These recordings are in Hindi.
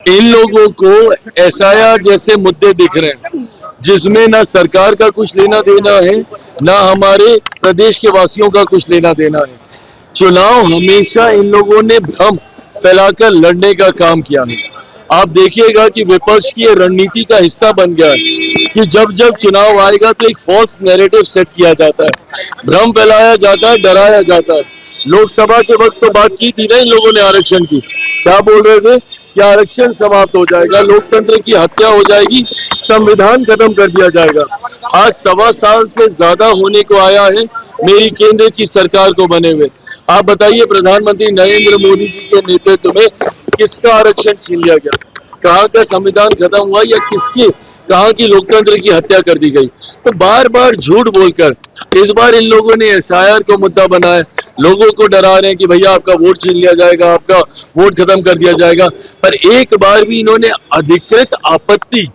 इन लोगों को एसआईआर जैसे मुद्दे दिख रहे हैं जिसमें ना सरकार का कुछ लेना देना है, ना हमारे प्रदेश के वासियों का कुछ लेना देना है। चुनाव हमेशा इन लोगों ने भ्रम फैलाकर लड़ने का काम किया है। आप देखिएगा कि विपक्ष की ये रणनीति का हिस्सा बन गया है कि जब जब चुनाव आएगा तो एक फॉल्स नैरेटिव सेट किया जाता है, भ्रम फैलाया जाता है, डराया जाता है। लोकसभा के वक्त तो बात की थी ना इन लोगों ने आरक्षण की, क्या बोल रहे थे कि आरक्षण समाप्त हो जाएगा, लोकतंत्र की हत्या हो जाएगी, संविधान खत्म कर दिया जाएगा। आज 1.25 साल से ज्यादा होने को आया है मेरी केंद्र की सरकार को बने हुए। आप बताइए प्रधानमंत्री नरेंद्र मोदी जी के नेतृत्व में किसका आरक्षण छीन लिया गया, कहाँ का संविधान खत्म हुआ, या किसकी कहाँ की लोकतंत्र की हत्या कर दी गई। तो बार बार झूठ बोलकर इस बार इन लोगों ने एसआईआर को मुद्दा बनाया, लोगों को डरा रहे हैं कि भैया आपका वोट छीन लिया जाएगा, आपका वोट खत्म कर दिया जाएगा। पर एक बार भी इन्होंने अधिकृत आपत्ति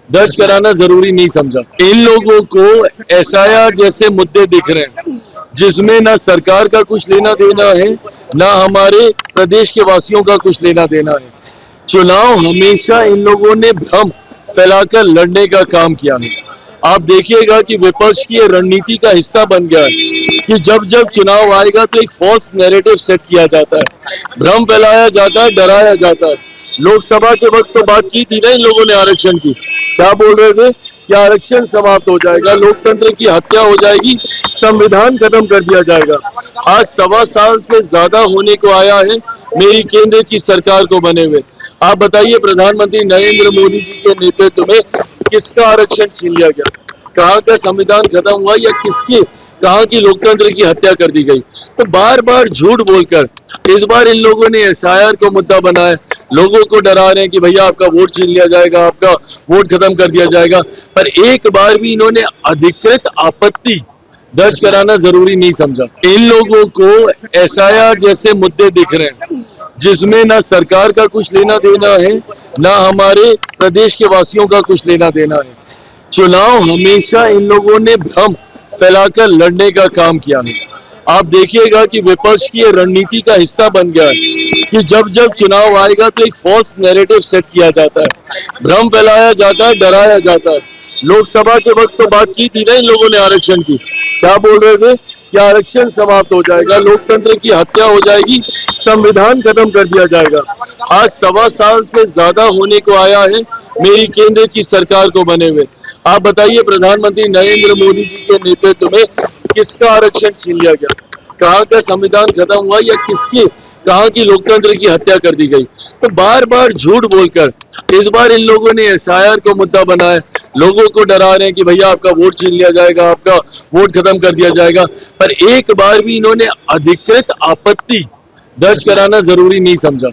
दर्ज कराना जरूरी नहीं समझा। इन लोगों को एसआईआर जैसे मुद्दे दिख रहे हैं जिसमें ना सरकार का कुछ लेना देना है, ना हमारे प्रदेश के वासियों का कुछ लेना देना है। चुनाव हमेशा इन लोगों ने भ्रम फैलाकर लड़ने का काम किया है। आप देखिएगा कि विपक्ष की ये रणनीति का हिस्सा बन गया है कि जब जब चुनाव आएगा तो एक फॉल्स नैरेटिव सेट किया जाता है, भ्रम फैलाया जाता है, डराया जाता है। लोकसभा के वक्त तो बात की थी ना इन लोगों ने आरक्षण की, क्या बोल रहे थे कि आरक्षण समाप्त हो जाएगा, लोकतंत्र की हत्या हो जाएगी, संविधान खत्म कर दिया जाएगा। आज 1.25 साल से ज्यादा होने को आया है मेरी केंद्र की सरकार को बने हुए। आप बताइए प्रधानमंत्री नरेंद्र मोदी जी के नेतृत्व में किसका आरक्षण छीन लिया गया, कहाँ का संविधान खत्म हुआ, या किसकी कहाँ की लोकतंत्र की हत्या कर दी गई। तो बार बार झूठ बोलकर इस बार इन लोगों ने एसआईआर को मुद्दा बनाया, लोगों को डरा रहे हैं कि भैया आपका वोट छीन लिया जाएगा, आपका वोट खत्म कर दिया जाएगा। पर एक बार भी इन्होंने अधिकृत आपत्ति दर्ज कराना जरूरी नहीं समझा। इन लोगों को एसआईआर जैसे मुद्दे दिख रहे हैं जिसमें ना सरकार का कुछ लेना देना है, ना हमारे प्रदेश के वासियों का कुछ लेना देना है। चुनाव हमेशा इन लोगों ने भ्रम फैलाकर लड़ने का काम किया है। आप देखिएगा कि विपक्ष की ये रणनीति का हिस्सा बन गया है कि जब जब चुनाव आएगा तो एक फॉल्स नैरेटिव सेट किया जाता है, भ्रम फैलाया जाता है, डराया जाता है। लोकसभा के वक्त तो बात की थी ना इन लोगों ने आरक्षण की, क्या बोल रहे थे कि आरक्षण समाप्त हो जाएगा, लोकतंत्र की हत्या हो जाएगी, संविधान खत्म कर दिया जाएगा। आज 1.25 साल से ज्यादा होने को आया है मेरी केंद्र की सरकार को बने हुए। आप बताइए प्रधानमंत्री नरेंद्र मोदी जी के नेतृत्व में किसका आरक्षण छीन लिया गया, कहाँ का संविधान खत्म हुआ, या किसकी कहाँ की लोकतंत्र की हत्या कर दी गई। तो बार बार झूठ बोलकर इस बार इन लोगों ने एसआईआर को मुद्दा बनाया, लोगों को डरा रहे हैं कि भैया आपका वोट छीन लिया जाएगा, आपका वोट खत्म कर दिया जाएगा। पर एक बार भी इन्होंने अधिकृत आपत्ति दर्ज कराना जरूरी नहीं समझा।